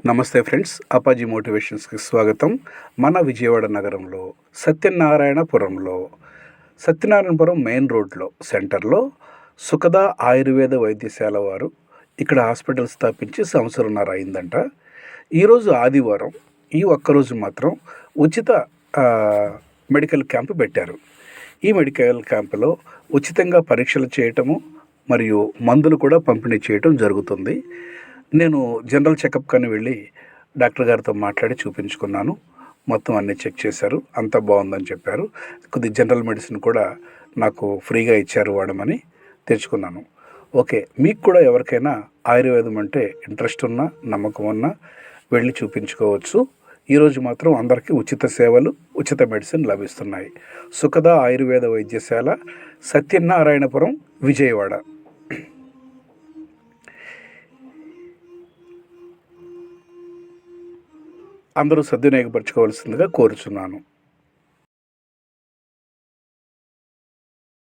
నమస్తే ఫ్రెండ్స్, అపాజీ మోటివేషన్స్కి స్వాగతం. మన విజయవాడ నగరంలో సత్యనారాయణపురం మెయిన్ రోడ్లో సెంటర్లో సుఖద ఆయుర్వేద వైద్యశాల వారు ఇక్కడ హాస్పిటల్ స్థాపించి సంవత్సరంన్నర అయిందంట. ఈరోజు ఆదివారం, ఈ ఒక్కరోజు మాత్రం ఉచిత మెడికల్ క్యాంపు పెట్టారు. ఈ మెడికల్ క్యాంపులో ఉచితంగా పరీక్షలు చేయటము మరియు మందులు కూడా పంపిణీ చేయటం జరుగుతుంది. నేను జనరల్ చెకప్ కానీ వెళ్ళి డాక్టర్ గారితో మాట్లాడి చూపించుకున్నాను. మొత్తం అన్నీ చెక్ చేశారు, అంతా బాగుందని చెప్పారు. కొద్ది జనరల్ మెడిసిన్ కూడా నాకు ఫ్రీగా ఇచ్చారు వాడమని తెచ్చుకున్నాను. ఓకే, మీకు కూడా ఎవరికైనా ఆయుర్వేదం అంటే ఇంట్రెస్ట్ ఉన్నా, నమ్మకం ఉన్నా వెళ్ళి చూపించుకోవచ్చు. ఈరోజు మాత్రం అందరికీ ఉచిత సేవలు, ఉచిత మెడిసిన్ లభిస్తున్నాయి. సుఖద ఆయుర్వేద వైద్యశాల, సత్యనారాయణపురం, విజయవాడ. అందరూ సద్వినియోగపరచుకోవాల్సిందిగా కోరుచున్నాను.